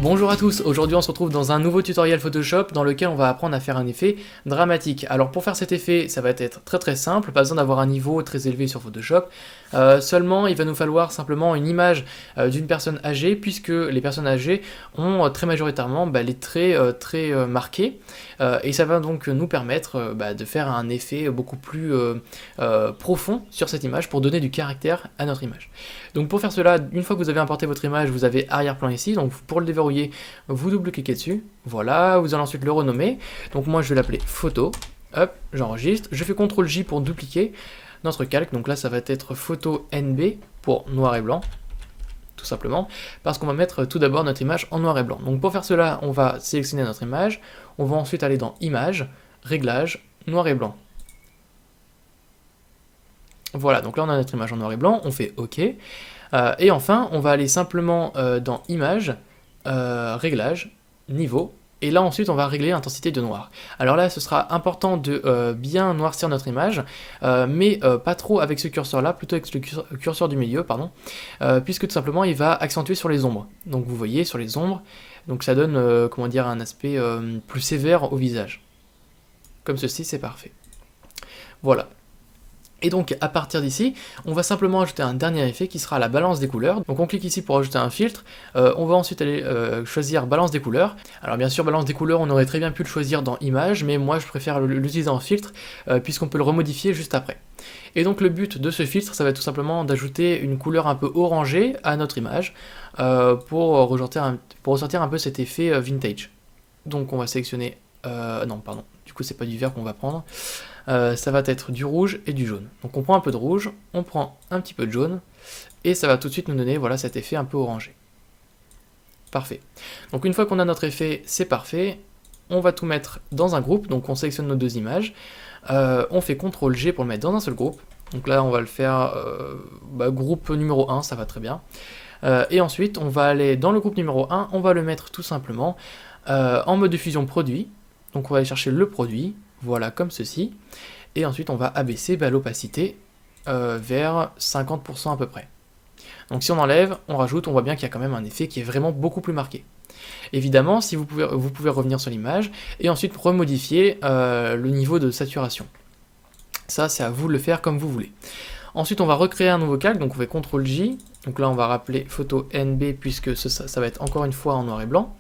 Bonjour à tous, aujourd'hui on se retrouve dans un nouveau tutoriel Photoshop dans lequel on va apprendre à faire un effet dramatique. Alors pour faire cet effet, ça va être très simple, pas besoin d'avoir un niveau très élevé sur Photoshop, seulement il va nous falloir simplement une image d'une personne âgée, puisque les personnes âgées ont très majoritairement les traits très marqués, et ça va donc nous permettre de faire un effet beaucoup plus profond sur cette image pour donner du caractère à notre image. Donc pour faire cela, une fois que vous avez importé votre image, vous avez arrière-plan ici, donc pour le déverrouiller, vous double-cliquez dessus, voilà, vous allez ensuite le renommer, donc moi je vais l'appeler photo, hop, j'enregistre, je fais CTRL-J pour dupliquer notre calque, donc là ça va être photo NB pour noir et blanc, tout simplement, parce qu'on va mettre tout d'abord notre image en noir et blanc. Donc pour faire cela, on va sélectionner notre image, on va ensuite aller dans Images, Réglages, Noir et blanc. Voilà, donc là on a notre image en noir et blanc, on fait OK, et enfin on va aller simplement dans Images, Réglages, Niveau, et là ensuite on va régler l'intensité de noir. Alors là ce sera important de bien noircir notre image, mais pas trop avec ce curseur là, plutôt avec le curseur du milieu, pardon, puisque tout simplement il va accentuer sur les ombres. Donc vous voyez sur les ombres, donc ça donne comment dire, un aspect plus sévère au visage. Comme ceci, c'est parfait. Voilà. Et donc à partir d'ici, on va simplement ajouter un dernier effet qui sera la balance des couleurs. Donc on clique ici pour ajouter un filtre, on va ensuite aller choisir balance des couleurs. Alors bien sûr balance des couleurs, on aurait très bien pu le choisir dans image, mais moi je préfère l'utiliser en filtre, puisqu'on peut le remodifier juste après. Et donc le but de ce filtre, ça va être tout simplement d'ajouter une couleur un peu orangée à notre image, pour ressortir un peu cet effet vintage. Donc on va sélectionner, non pardon, du coup c'est pas du vert qu'on va prendre, ça va être du rouge et du jaune. Donc on prend un peu de rouge, on prend un petit peu de jaune, et ça va tout de suite nous donner voilà, cet effet un peu orangé. Parfait. Donc une fois qu'on a notre effet, c'est parfait, on va tout mettre dans un groupe, donc on sélectionne nos deux images, on fait CTRL-G pour le mettre dans un seul groupe, donc là on va le faire groupe numéro 1, ça va très bien, et ensuite on va aller dans le groupe numéro 1, on va le mettre tout simplement en mode diffusion produit, donc on va aller chercher le produit, voilà comme ceci, et ensuite on va abaisser l'opacité vers 50% à peu près. Donc si on enlève, on rajoute, on voit bien qu'il y a quand même un effet qui est vraiment beaucoup plus marqué. Évidemment, si vous pouvez revenir sur l'image et ensuite remodifier le niveau de saturation. Ça, c'est à vous de le faire comme vous voulez. Ensuite, on va recréer un nouveau calque, donc on fait CTRL-J, donc là on va rappeler photo NB puisque ça va être encore une fois en noir et blanc.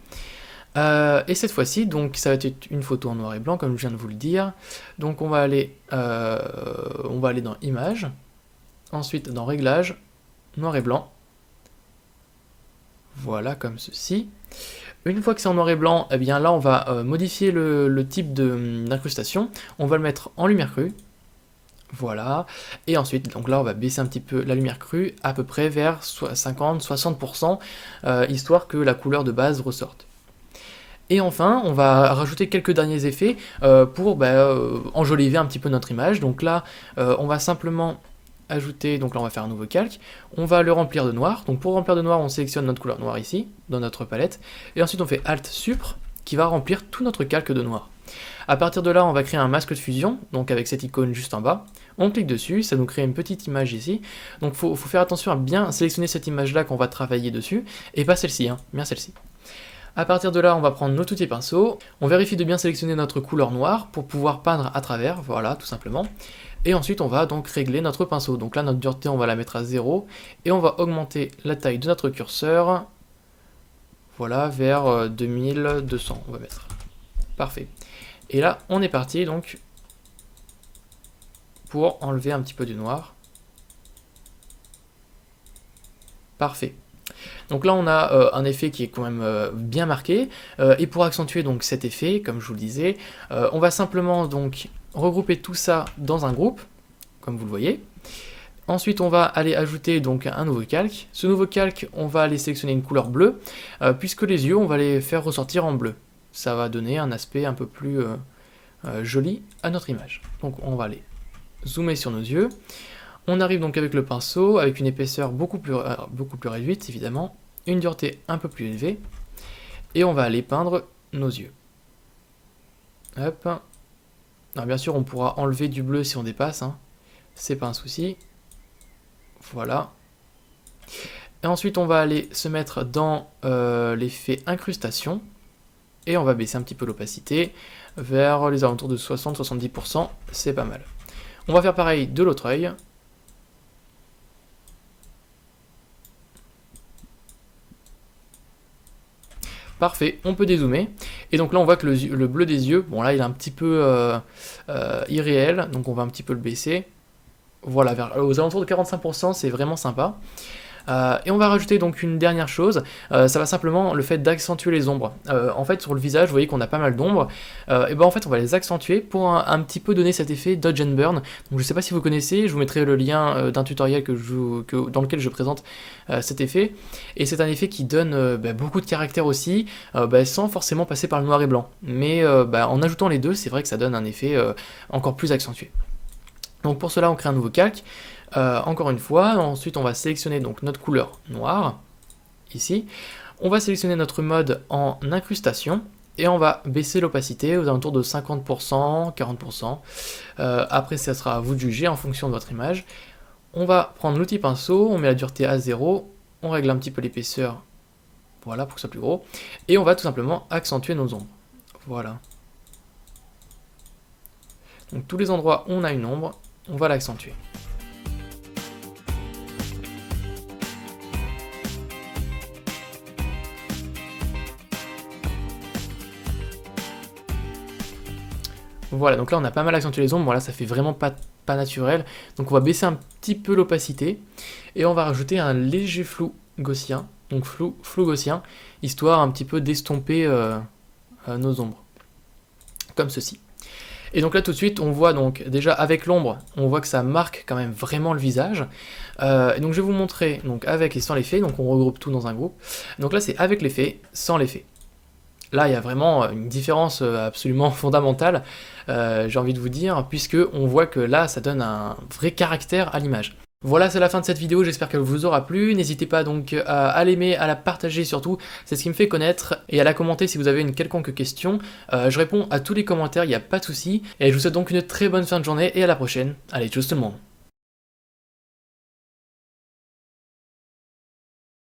Et cette fois-ci, donc ça va être une photo en noir et blanc, comme je viens de vous le dire. Donc on va aller dans Images, ensuite dans Réglages, Noir et blanc. Voilà, comme ceci. Une fois que c'est en noir et blanc, eh bien là on va modifier le type d'incrustation. On va le mettre en lumière crue. Voilà, et ensuite, donc là on va baisser un petit peu la lumière crue, à peu près vers 50-60%, histoire que la couleur de base ressorte. Et enfin, on va rajouter quelques derniers effets pour enjoliver un petit peu notre image. Donc là, on va simplement ajouter, donc là on va faire un nouveau calque, on va le remplir de noir. Donc pour remplir de noir, on sélectionne notre couleur noire ici, dans notre palette, et ensuite on fait Alt Supr, qui va remplir tout notre calque de noir. À partir de là, on va créer un masque de fusion, donc avec cette icône juste en bas. On clique dessus, ça nous crée une petite image ici. Donc faut faire attention à bien sélectionner cette image-là qu'on va travailler dessus, et pas celle-ci, bien celle-ci. À partir de là, on va prendre nos petits pinceaux, on vérifie de bien sélectionner notre couleur noire pour pouvoir peindre à travers, voilà, tout simplement. Et ensuite, on va donc régler notre pinceau. Donc là, notre dureté, on va la mettre à 0, et on va augmenter la taille de notre curseur, voilà, vers 2200, on va mettre. Parfait. Et là, on est parti, donc, pour enlever un petit peu du noir. Parfait. Donc là on a un effet qui est quand même bien marqué, et pour accentuer donc cet effet, comme je vous le disais, on va simplement donc regrouper tout ça dans un groupe, comme vous le voyez. Ensuite on va aller ajouter donc un nouveau calque. Ce nouveau calque, on va aller sélectionner une couleur bleue, puisque les yeux on va les faire ressortir en bleu. Ça va donner un aspect un peu plus joli à notre image. Donc on va aller zoomer sur nos yeux. On arrive donc avec le pinceau, avec une épaisseur beaucoup plus réduite évidemment, une dureté un peu plus élevée, et on va aller peindre nos yeux. Hop. Alors bien sûr on pourra enlever du bleu si on dépasse, c'est pas un souci. Voilà. Et ensuite, on va aller se mettre dans l'effet incrustation. Et on va baisser un petit peu l'opacité vers les alentours de 60-70%. C'est pas mal. On va faire pareil de l'autre œil. Parfait, on peut dézoomer. Et donc là, on voit que le bleu des yeux, bon là, il est un petit peu irréel. Donc on va un petit peu le baisser. Voilà, aux alentours de 45%, c'est vraiment sympa. Et on va rajouter donc une dernière chose, ça va simplement le fait d'accentuer les ombres. En fait sur le visage, vous voyez qu'on a pas mal d'ombres, et ben en fait on va les accentuer pour un petit peu donner cet effet dodge and burn. Donc je sais pas si vous connaissez, je vous mettrai le lien d'un tutoriel dans lequel je présente cet effet. Et c'est un effet qui donne beaucoup de caractère aussi, sans forcément passer par le noir et blanc. Mais en ajoutant les deux, c'est vrai que ça donne un effet encore plus accentué. Donc pour cela on crée un nouveau calque. Encore une fois, ensuite on va sélectionner donc notre couleur noire, ici. On va sélectionner notre mode en incrustation, et on va baisser l'opacité aux alentours de 50%, 40%. Après ça sera à vous de juger en fonction de votre image. On va prendre l'outil pinceau, on met la dureté à 0, on règle un petit peu l'épaisseur, voilà, pour que ce soit plus gros. Et on va tout simplement accentuer nos ombres, voilà. Donc tous les endroits où on a une ombre, on va l'accentuer. Voilà, donc là on a pas mal accentué les ombres, bon là ça fait vraiment pas naturel, donc on va baisser un petit peu l'opacité, et on va rajouter un léger flou gaussien, donc flou gaussien, histoire un petit peu d'estomper nos ombres, comme ceci. Et donc là tout de suite on voit donc déjà avec l'ombre, on voit que ça marque quand même vraiment le visage, et donc je vais vous montrer donc avec et sans l'effet, donc on regroupe tout dans un groupe, donc là c'est avec l'effet, sans l'effet. Là, il y a vraiment une différence absolument fondamentale, j'ai envie de vous dire, puisque on voit que là, ça donne un vrai caractère à l'image. Voilà, c'est la fin de cette vidéo, j'espère qu'elle vous aura plu. N'hésitez pas donc à l'aimer, à la partager surtout, c'est ce qui me fait connaître, et à la commenter si vous avez une quelconque question. Je réponds à tous les commentaires, il n'y a pas de souci, et je vous souhaite donc une très bonne fin de journée, et à la prochaine. Allez, tchuss tout le monde.